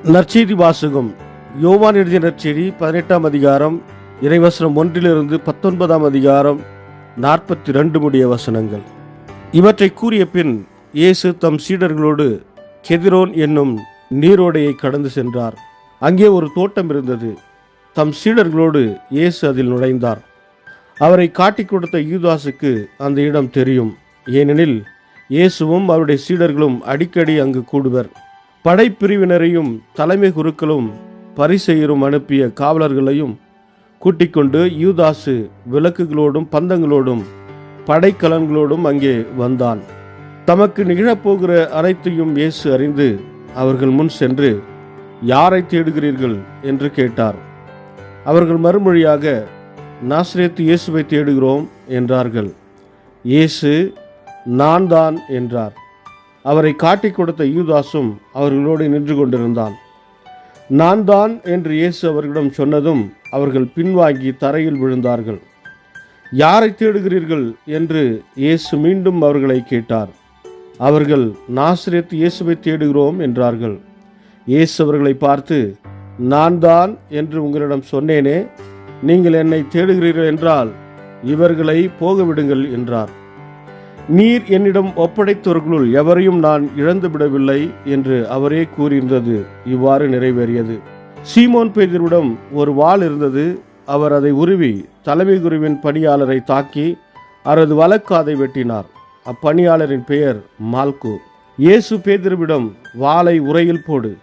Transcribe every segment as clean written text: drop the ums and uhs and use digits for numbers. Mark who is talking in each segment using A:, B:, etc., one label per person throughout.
A: நற்செய்தி வாசகம். யோவான் எழுதிய நற்செய்தி 18ஆம் அதிகாரம் இறைவசனம் 1 19ஆம் அதிகாரம் 42 முடிய வசனங்கள். இவற்றை கூறிய பின் இயேசு தம் சீடர்களோடு கெதிரோன் என்னும் நீரோடையை கடந்து சென்றார். அங்கே ஒரு தோட்டம் இருந்தது. தம் சீடர்களோடு இயேசு அதில் நுழைந்தார். அவரை காட்டிக் கொடுத்த யூதாசுக்கு அந்த இடம் தெரியும். ஏனெனில் இயேசுவும் அவருடைய சீடர்களும் அடிக்கடி அங்கு கூடுவர். படைப்பிரிவினரையும் தலைமை குருக்களும் பரிசெயரும் அனுப்பிய காவலர்களையும் கூட்டிக் கொண்டு யூதாசு விளக்குகளோடும் பந்தங்களோடும் படைக்கலன்களோடும் அங்கே வந்தான். தமக்கு நிகழப்போகிற அனைத்தையும் இயேசு அறிந்து அவர்கள் முன் சென்று, யாரை தேடுகிறீர்கள் என்று கேட்டார். அவர்கள் மறுமொழியாக, நாசரேத்து இயேசுவை தேடுகிறோம் என்றார்கள். இயேசு, நான் தான் என்றார். அவரை காட்டிக் கொடுத்த யூதாசும் அவர்களோடு நின்று கொண்டிருந்தான். நான் தான் என்று இயேசு அவர்களிடம் சொன்னதும் அவர்கள் பின்வாங்கி தரையில் விழுந்தார்கள். யாரை தேடுகிறீர்கள் என்று இயேசு மீண்டும் அவர்களை கேட்டார். அவர்கள், நாசரேத்து இயேசுவை தேடுகிறோம் என்றார்கள். இயேசு அவர்களை பார்த்து, நான் தான் என்று உங்களிடம் சொன்னேனே, நீங்கள் என்னை தேடுகிறீர்கள் என்றால் இவர்களை போகவிடுங்கள் என்றார். நீர் என்னிடம் ஒப்படைத்தவர்களுள் எவரையும் நான் இழந்துவிடவில்லை என்று அவரே கூறியிருந்தது இவ்வாறு நிறைவேறியது. சீமோன் பேதுருவிடம் ஒரு வாள் இருந்தது. அவர் அதை உருவி தலைமை குருவின் பணியாளரை தாக்கி அவரது வலக்காதை வெட்டினார். அப்பணியாளரின் பெயர் மால்கு. இயேசு பேதுருவிடம், வாளை உரையில் போடு.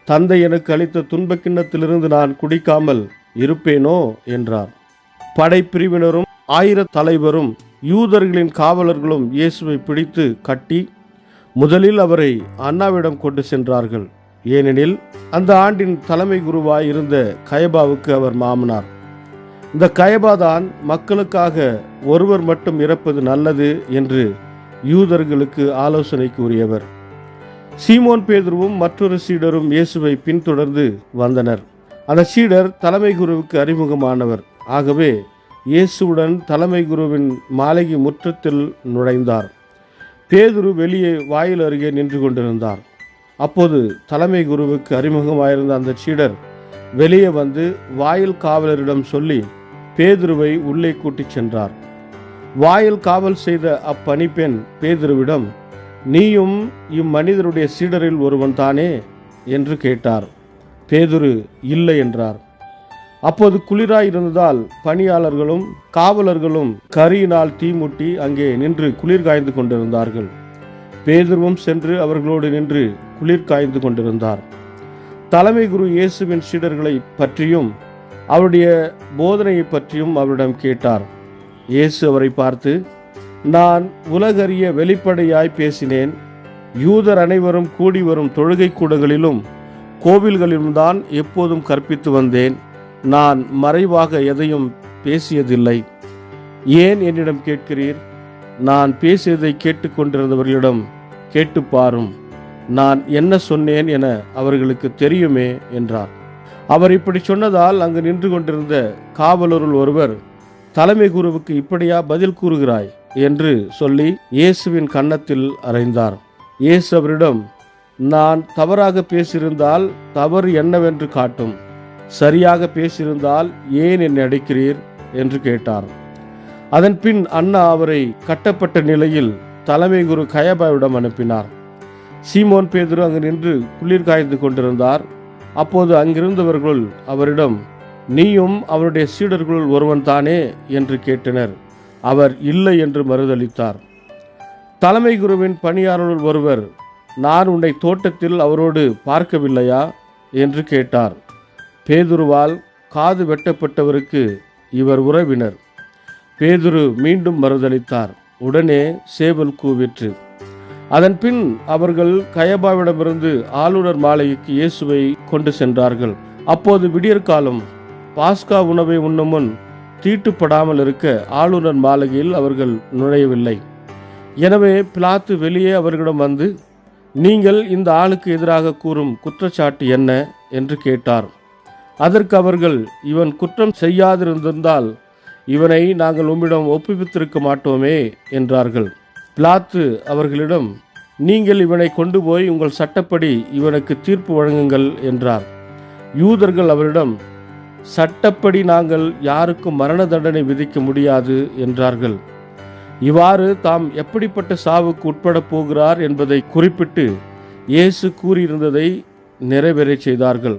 A: தந்தை எனக்கு அளித்த துன்பக் கிண்ணத்திலிருந்து நான் குடிக்காமல் இருப்பேனோ என்றார். படைப்பிரிவினரும் 1000 தலைவரும் யூதர்களின் காவலர்களும் இயேசுவை பிடித்து கட்டி முதலில் அவரை அன்னாவிடம் கொண்டு சென்றார்கள். ஏனெனில் அந்த ஆண்டின் தலைமை குருவாய் இருந்த கயபாவுக்கு அவர் மாமனார். இந்த கயபாதான் மக்களுக்காக ஒருவர் மட்டும் இறப்பது நல்லது என்று யூதர்களுக்கு ஆலோசனை கூறியவர். சீமோன் பேதுருவும் மற்றொரு சீடரும் இயேசுவை பின்தொடர்ந்து வந்தனர். அந்த சீடர் தலைமை குருவுக்கு அறிமுகமானவர். ஆகவே இயேசுவுடன் தலைமை குருவின் மாளிகை முற்றத்தில் நுழைந்தார். பேதுரு வெளியே வாயில் அருகே நின்று கொண்டிருந்தார். அப்போது தலைமை குருவுக்கு அறிமுகமாயிருந்த அந்த சீடர் வெளியே வந்து வாயில் காவலரிடம் சொல்லி பேதுருவை உள்ளே கூட்டிச் சென்றார். வாயில் காவல் செய்த அப்பணிப்பெண் பேதுருவிடம், நீயும் இம்மனிதருடைய சீடரில் ஒருவன் தானே என்று கேட்டார். பேதுரு இல்லை என்றார். அப்போது குளிராயிருந்ததால் பணியாளர்களும் காவலர்களும் கரியினால் தீமுட்டி அங்கே நின்று குளிர் காய்ந்து கொண்டிருந்தார்கள். பேதுருவும் சென்று அவர்களோடு நின்று குளிர் காய்ந்து கொண்டிருந்தார். தலைமை குரு இயேசுவின் சீடர்களை பற்றியும் அவருடைய போதனையை பற்றியும் அவரிடம் கேட்டார். இயேசு அவரை பார்த்து, நான் உலகறிய வெளிப்படையாய் பேசினேன். யூதர் அனைவரும் கூடி வரும் தொழுகை கூடங்களிலும் கோவில்களிலும் தான் எப்போதும் கற்பித்து வந்தேன். நான் மறைவாக எதையும் பேசியதில்லை. ஏன் என்னிடம் கேட்கிறீர்? நான் பேசியதை கேட்டுக்கொண்டிருந்தவர்களிடம் கேட்டு பாரும். நான் என்ன சொன்னேன் என அவர்களுக்கு தெரியுமே என்றார். அவர் இப்படி சொன்னதால் அங்கு நின்று கொண்டிருந்த காவலருள் ஒருவர், தலைமை குருவுக்கு இப்படியா பதில் கூறுகிறாய் என்று சொல்லி இயேசுவின் கன்னத்தில் அறைந்தார். இயேசு அவரிடம், நான் தவறாக பேசியிருந்தால் தவறு என்னவென்று காட்டும். சரியாக பேசியிருந்தால் ஏன் என்னை அடிக்கிறீர் என்று கேட்டார். அதன் பின் அண்ணா அவரை கட்டப்பட்ட நிலையில் தலைமை குரு கயபாவிடம் அனுப்பினார். சீமோன் பேதுரு அங்கு நின்று குளிர் காய்ந்து கொண்டிருந்தார். அப்போது அங்கிருந்தவர்கள் அவரிடம், நீயும் அவருடைய சீடர்களுள் ஒருவன் தானே என்று கேட்டனர். அவர் இல்லை என்று மறுதளித்தார். தலைமை குருவின் பணியாளர்கள் ஒருவர், நான் உன்னை தோட்டத்தில் அவரோடு பார்க்கவில்லையா என்று கேட்டார். பேதுருவால் காது வெட்டப்பட்டவருக்கு இவர் உறவினர். பேதுரு மீண்டும் மறுதளித்தார். உடனே சேவல் கூவிற்று. அதன் பின் அவர்கள் கயபாவிடமிருந்து ஆளுநர் மாளிகைக்கு இயேசுவை கொண்டு சென்றார்கள். அப்போது விடியற்காலம். பாஸ்கா உணவை உண்ணும் முன் தீட்டுப்படாமல் இருக்க ஆளுநர் மாளிகையில் அவர்கள் நுழையவில்லை. எனவே பிலாத்து வெளியே அவர்களிடம் வந்து, நீங்கள் இந்த ஆளுக்கு எதிராக கூறும் குற்றச்சாட்டு என்ன என்று கேட்டார். அதற்கு அவர்கள், இவன் குற்றம் செய்யாதிருந்திருந்தால் இவனை நாங்கள் உம்மிடம் ஒப்புவித்திருக்க மாட்டோமே என்றார்கள். பிலாத்து அவர்களிடம், நீங்கள் இவனை கொண்டு போய் உங்கள் சட்டப்படி இவனுக்கு தீர்ப்பு வழங்குங்கள் என்றார். யூதர்கள் அவரிடம், சட்டப்படி நாங்கள் யாருக்கும் மரண தண்டனை விதிக்க முடியாது என்றார்கள். இவ்வாறு தாம் எப்படிப்பட்ட சாவுக்கு உட்பட போகிறார் என்பதை குறிப்பிட்டு இயேசு கூறியிருந்ததை நிறைவேறச் செய்தார்கள்.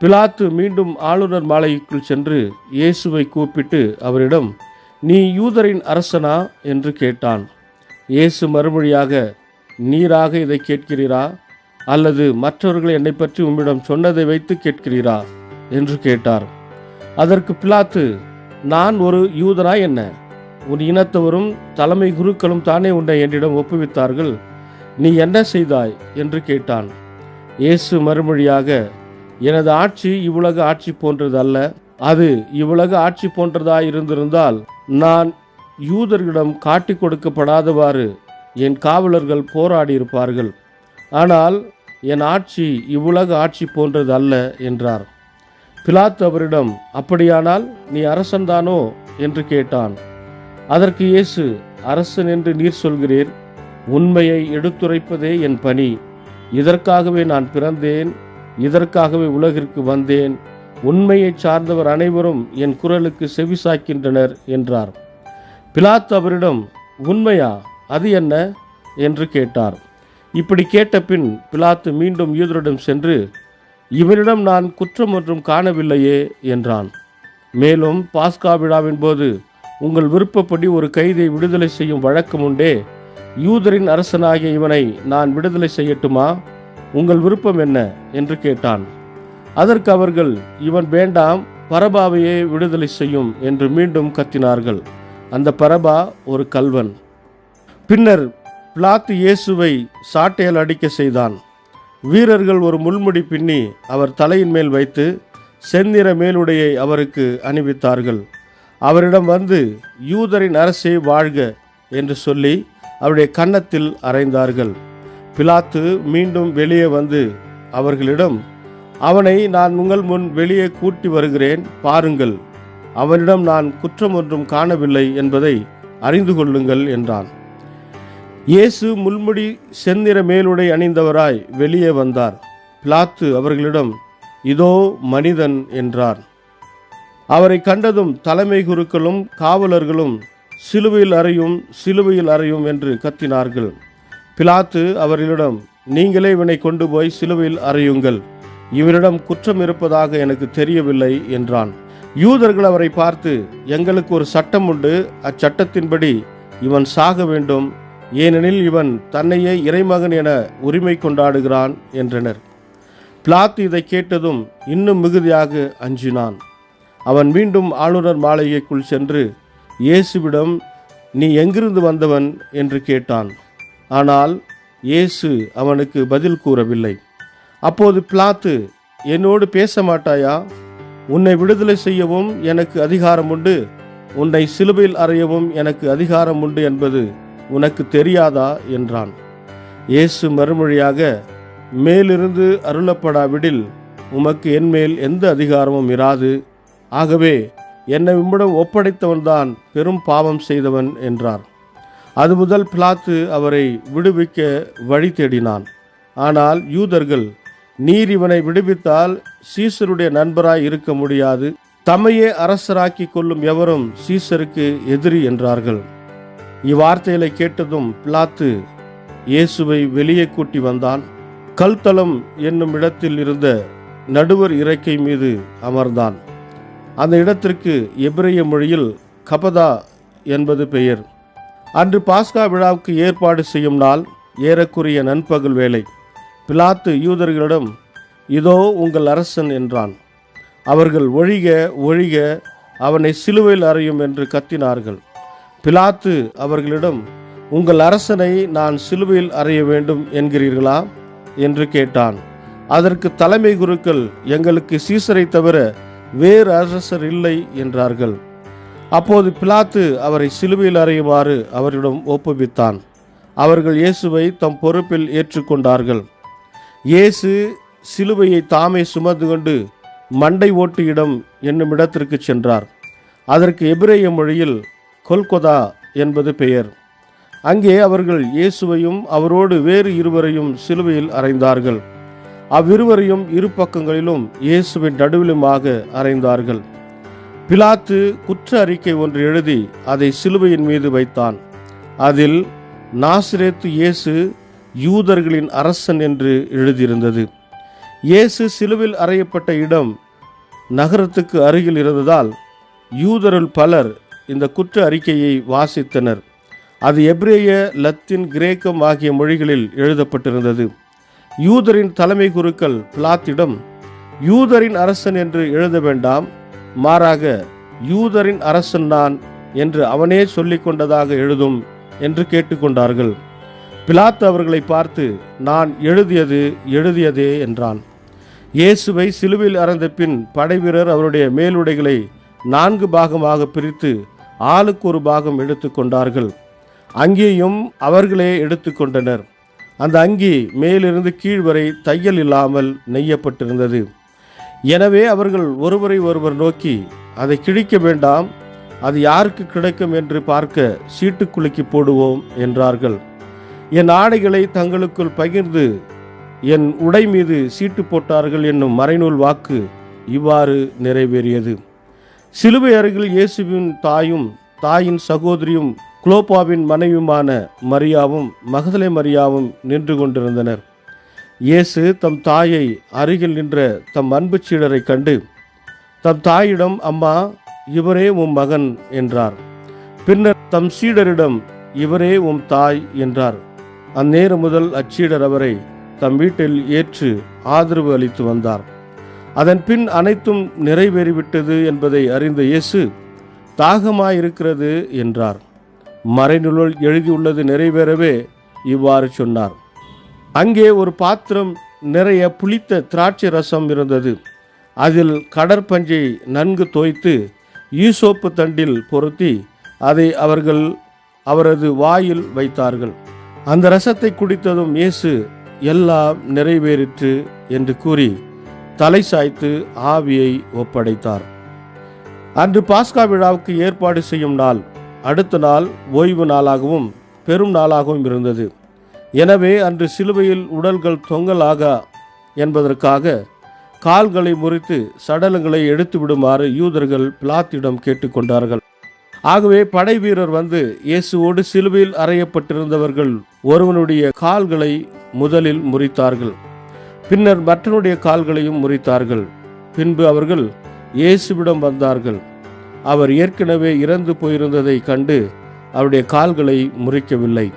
A: பிலாத்து மீண்டும் ஆளுநர் மாளிகைக்குள் சென்று இயேசுவை கூப்பிட்டு அவரிடம், நீ யூதரின் அரசனா என்று கேட்டான். இயேசு மறுமொழியாக, நீராக இதை கேட்கிறீரா, அல்லது மற்றவர்கள் என்னை பற்றி உம்மிடம் சொன்னதை வைத்து கேட்கிறீரா என்று கேட்டார். அதற்கு பிலாத்து, நான் ஒரு யூதனா என்ன? உன் இனத்தவரும் தலைமை குருக்களும் தானே உன்னை என்னிடம் ஒப்புவித்தார்கள். நீ என்ன செய்தாய் என்று கேட்டான். இயேசு மறுமொழியாக, எனது ஆட்சி இவ்வுலக ஆட்சி போன்றது அல்ல. அது இவ்வுலக ஆட்சி போன்றதாய் இருந்திருந்தால் நான் யூதர்களிடம் காட்டிக் கொடுக்கப்படாதவாறு என் காவலர்கள் போராடியிருப்பார்கள். ஆனால் என் ஆட்சி இவ்வுலக ஆட்சி போன்றது அல்ல என்றார். பிலாத்து அவரிடம், அப்படியானால் நீ அரசன்தானோ என்று கேட்டான். அதற்கு இயேசு, அரசன் என்று நீர் சொல்கிறீர். உண்மையை எடுத்துரைப்பதே என் பணி. இதற்காகவே நான் பிறந்தேன், இதற்காகவே உலகிற்கு வந்தேன். உண்மையை சார்ந்தவர் அனைவரும் என் குரலுக்கு செவிசாய்க்கின்றனர் என்றார். பிலாத்து அவரிடம், உண்மையா, அது என்ன என்று கேட்டார். இப்படி கேட்ட பின் பிலாத்து மீண்டும் யூதரிடம் சென்று, இவரிடம் நான் குற்றம் ஒன்றும் காணவில்லையே என்றான். மேலும் பாஸ்கா விழாவின் போது உங்கள் விருப்பப்படி ஒரு கைதியை விடுதலை செய்யும் வழக்கம் உண்டே. யூதரின் அரசனாகிய இவனை நான் விடுதலை செய்யட்டுமா? உங்கள் விருப்பம் என்ன என்று கேட்டான். அதற்கு அவர்கள், இவன் வேண்டாம், பரபாவையே விடுதலை செய்யும் என்று மீண்டும் கத்தினார்கள். அந்த பரபா ஒரு கள்வன். பின்னர் பிலாத்து இயேசுவை சாட்டையால் அடிக்க செய்தான். வீரர்கள் ஒரு முள்முடி பின்னி அவர் தலையின் மேல் வைத்து செந்நிற மேலுடையை அவருக்கு அணிவித்தார்கள். அவரிடம் வந்து, யூதரின் அரசே வாழ்க என்று சொல்லி அவருடைய கன்னத்தில் அறைந்தார்கள். பிலாத்து மீண்டும் வெளியே வந்து அவர்களிடம், அவனை நான் உங்கள் முன் வெளியே கூட்டி வருகிறேன், பாருங்கள். அவனிடம் நான் குற்றம் ஒன்றும் காணவில்லை என்பதை அறிந்து கொள்ளுங்கள் என்றான். இயேசு முள்முடி செந்நிற மேலுடை அணிந்தவராய் வெளியே வந்தார். பிலாத்து அவர்களிடம், இதோ மனிதன் என்றார். அவரை கண்டதும் தலைமை குருக்களும் காவலர்களும், சிலுவையில் அறையும், சிலுவையில் அறையும் என்று கத்தினார்கள். பிலாத்து அவர்களிடம், நீங்களே இவனை கொண்டு போய் சிலுவையில் அறையுங்கள். இவரிடம் குற்றம் இருப்பதாக எனக்கு தெரியவில்லை என்றான். யூதர்கள் அவரை பார்த்து, எங்களுக்கு ஒரு சட்டம் உண்டு, அச்சட்டத்தின்படி இவன் சாக வேண்டும், ஏனெனில் இவன் தன்னையே இறைமகன் என உரிமை கொண்டாடுகிறான் என்றனர். பிலாத்து இதை கேட்டதும் இன்னும் மிகுதியாக அஞ்சினான். அவன் மீண்டும் ஆளுநர் மாளிகைக்குள் சென்று இயேசுவிடம், நீ எங்கிருந்து வந்தவன் என்று கேட்டான். ஆனால் இயேசு அவனுக்கு பதில் கூறவில்லை. அப்போது பிலாத்து, என்னோடு பேச மாட்டாயா? உன்னை விடுதலை செய்யவும் எனக்கு அதிகாரம் உண்டு, உன்னை சிலுவையில் அறையவும் எனக்கு அதிகாரம் உண்டு என்பது உனக்கு தெரியாதா என்றான். இயேசு மறுமொழியாக, மேலிருந்து அருளப்படாவிடில் உமக்கு என்மேல் எந்த அதிகாரமும் இராது. ஆகவே என்னை உம்மிடம் ஒப்படைத்தவன்தான் பெரும் பாவம் செய்தவன் என்றார். அது முதல் பிலாத்து அவரை விடுவிக்க வழி தேடினான். ஆனால் யூதர்கள், நீர் இவனை விடுவித்தால் சீசருடைய நண்பராய் இருக்க முடியாது, தம்மையே அரசராக்கி கொள்ளும் எவரும் சீசருக்கு எதிரி என்றார்கள். இவ்வார்த்தைகளை கேட்டதும் பிலாத்து இயேசுவை வெளியே கூட்டி வந்தான். கல்தலம் என்னும் இடத்தில் இருந்த நடுவர் இறக்கை மீது அமர்ந்தான். அந்த இடத்திற்கு எபிரேய மொழியில் கபதா என்பது பெயர். அன்று பாஸ்கா விழாவுக்கு ஏற்பாடு செய்யும் நாள், ஏறக்குறைய நண்பகல் வேளை. பிலாத்து யூதர்களிடம், இதோ உங்கள் அரசன் என்றான். அவர்கள், ஒழிக ஒழிக, அவனை சிலுவையில் அறையும் என்று கத்தினார்கள். பிலாத்து அவர்களிடம், உங்கள் அரசனை நான் சிலுவையில் அறைய வேண்டும் என்கிறீர்களா என்று கேட்டான். அதற்கு தலைமை குருக்கள், எங்களுக்கு சீசரை தவிர வேறு அரசர் இல்லை என்றார்கள். அப்போது பிலாத்து அவரை சிலுவையில் அறையுமாறு அவரிடம் ஒப்புவித்தான். அவர்கள் இயேசுவை தம் பொறுப்பில் ஏற்றுக்கொண்டார்கள். இயேசு சிலுவையை தாமே சுமந்து கொண்டு மண்டை ஓட்டு இடம் என்னும் இடத்திற்கு சென்றார். அதற்கு எபிரேய மொழியில் கொல்கொதா என்பது பெயர். அங்கே அவர்கள் இயேசுவையும் அவரோடு வேறு இருவரையும் சிலுவையில் அறைந்தார்கள். அவ்விருவரையும் இரு பக்கங்களிலும் இயேசுவின் நடுவிலுமாக அறைந்தார்கள். பிலாத்து குற்ற அறிக்கை ஒன்று எழுதி அதை சிலுவையின் மீது வைத்தான். அதில் நாசரேத்து இயேசு யூதர்களின் அரசன் என்று எழுதியிருந்தது. இயேசு சிலுவையில் அறையப்பட்ட இடம் நகரத்துக்கு அருகில் இருந்ததால் யூதருள் பலர் இந்த குற்ற அறிக்கையை வாசித்தனர். அது எபிரேய, லத்தீன், கிரேக்கம் ஆகிய மொழிகளில் எழுதப்பட்டிருந்தது. யூதரின் தலைமை குருக்கள் பிலாத்திடம், யூதரின் அரசன் என்று எழுத வேண்டாம், மாறாக யூதரின் அரசன் நான் என்று அவனே சொல்லிக் கொண்டதாக எழுதும் என்று கேட்டுக்கொண்டார்கள். பிலாத்து அவர்களை பார்த்து, நான் எழுதியதே என்றான். இயேசுவை சிலுவையில் அறைந்த பின் படைவீரர் அவருடைய மேலுடைகளை 4 பாகமாக பிரித்து ஆளுக்கு ஒரு பாகம் எடுத்துக்கொண்டார்கள். அங்கேயும் அவர்களே எடுத்துக்கொண்டனர். அந்த அங்கி மேலிருந்து கீழ் வரை தையல் இல்லாமல் நெய்யப்பட்டிருந்தது. எனவே அவர்கள் ஒருவரை ஒருவர் நோக்கி, அதை கிழிக்க வேண்டாம், அது யாருக்கு கிடைக்கும் என்று பார்க்க சீட்டு குலுக்கி போடுவோம் என்றார்கள். என் ஆடைகளை தங்களுக்குள் பகிர்ந்து என் உடை மீது சீட்டு போட்டார்கள் என்னும் மறைநூல் வாக்கு இவ்வாறு நிறைவேறியது. சிலுவை அருகில் இயேசுவின் தாயும் தாயின் சகோதரியும் குலோப்பாவின் மனைவியுமான மரியாவும் மகதலே மரியாவும் நின்று கொண்டிருந்தனர். இயேசு தம் தாயை அருகில் நின்ற தம் அன்பு சீடரை கண்டு தம் தாயிடம், அம்மா, இவரே உம் மகன் என்றார். பின்னர் தம் சீடரிடம், இவரே உம் தாய் என்றார். அந்நேரம் முதல் அச்சீடர் அவரை தம் வீட்டில் ஏற்று ஆதரவு அளித்து வந்தார். அதன் பின் அனைத்தும் நிறைவேறிவிட்டது என்பதை அறிந்த இயேசு, தாகமாயிருக்கிறது என்றார். மறைநூலில் எழுதியுள்ளது நிறைவேறவே இவ்வாறு சொன்னார். அங்கே ஒரு பாத்திரம் நிறைய புளித்த திராட்சை ரசம் இருந்தது. அதில் கடற்பஞ்சை நன்கு தோய்த்து ஈசோப்பு தண்டில் பொருத்தி அதை அவர்கள் அவரது வாயில் வைத்தார்கள். அந்த ரசத்தை குடித்ததும் இயேசு, எல்லாம் நிறைவேறிற்று என்று கூறி தலை சாய்த்து ஆவியை ஒப்படைத்தார். அன்று பாஸ்கா விழாவுக்கு ஏற்பாடு செய்யும் நாள் அடுத்த நாள் ஓய்வு நாளாகவும் பெரும் நாளாகவும் இருந்தது. எனவே அன்று சிலுவையில் உடல்கள் தொங்கலாகா என்பதற்காக கால்களை முறித்து சடலங்களை எடுத்து விடுமாறு யூதர்கள் பிலாத்திடம் கேட்டுக்கொண்டார்கள். ஆகவே படை வீரர் வந்து இயேசுவோடு சிலுவையில் அறையப்பட்டிருந்தவர்கள் ஒருவனுடைய கால்களை முதலில் முறித்தார்கள். பின்னர் மற்றவனுடைய கால்களையும் முறித்தார்கள். பின்பு அவர்கள் இயேசுவிடம் வந்தார்கள். அவர் ஏற்கனவே இறந்து போயிருந்ததை கண்டு அவருடைய கால்களை முறிக்கவில்லை.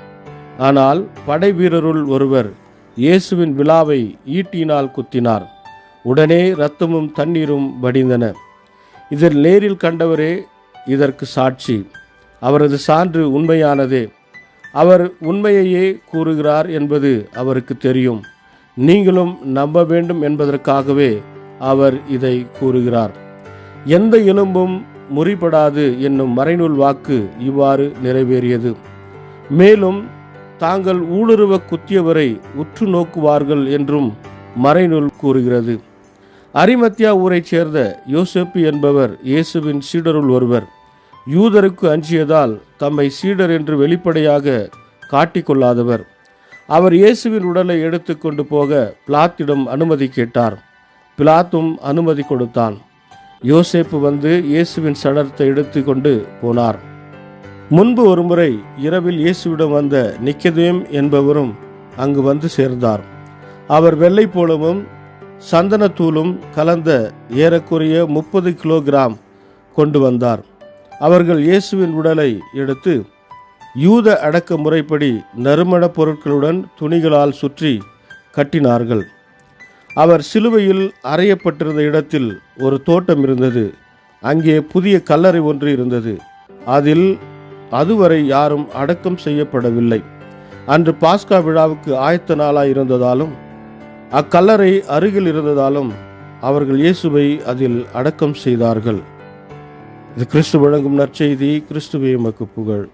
A: ஆனால் படை வீரருள் ஒருவர் இயேசுவின் விலாவை ஈட்டியினால் குத்தினார். உடனே இரத்தமும் தண்ணீரும் வடிந்தன. இதில் நேரில் கண்டவரே இதற்கு சாட்சி. அவரது சான்று உண்மையானதே. அவர் உண்மையையே கூறுகிறார் என்பது அவருக்கு தெரியும். நீங்களும் நம்ப வேண்டும் என்பதற்காகவே அவர் இதை கூறுகிறார். எந்த எலும்பும் முறிபடாது என்னும் மறைநூல் வாக்கு இவ்வாறு நிறைவேறியது. மேலும் தாங்கள் ஊடுருவ குத்தியவரை உற்று நோக்குவார்கள் என்றும் மறைநூல் கூறுகிறது. அரிமத்தியா ஊரைச் சேர்ந்த யோசேப்பு என்பவர் இயேசுவின் சீடருள் ஒருவர். யூதருக்கு அஞ்சியதால் தம்மை சீடர் என்று வெளிப்படையாக காட்டிக்கொள்ளாதவர். அவர் இயேசுவின் உடலை எடுத்து கொண்டு போக பிலாத்திடம் அனுமதி கேட்டார். பிலாத்தும் அனுமதி கொடுத்தான். யோசேப்பு வந்து இயேசுவின் சடலத்தை எடுத்து கொண்டு போனார். முன்பு ஒருமுறை இரவில் இயேசுவிடம் வந்த நிக்கதேம் என்பவரும் அங்கு வந்து சேர்ந்தார். அவர் வெள்ளை போலவும் சந்தனத்தூளும் கலந்த ஏறக்குறைய 30 கிலோகிராம் கொண்டு வந்தார். அவர்கள் இயேசுவின் உடலை எடுத்து யூத அடக்க முறைப்படி நறுமண பொருட்களுடன் துணிகளால் சுற்றி கட்டினார்கள். அவர் சிலுவையில் அறையப்பட்டிருந்த இடத்தில் ஒரு தோட்டம் இருந்தது. அங்கே புதிய கல்லறை ஒன்று இருந்தது. அதில் அதுவரை யாரும் அடக்கம் செய்யப்படவில்லை. அன்று பாஸ்கா விழாவுக்கு ஆயத்த நாளாய் இருந்ததாலும் அக்கல்லறை அருகில் இருந்ததாலும் அவர்கள் இயேசுவை அதில் அடக்கம் செய்தார்கள். இது கிறிஸ்து வழங்கும் நற்செய்தி. கிறிஸ்துவே உமக்கு புகழ்.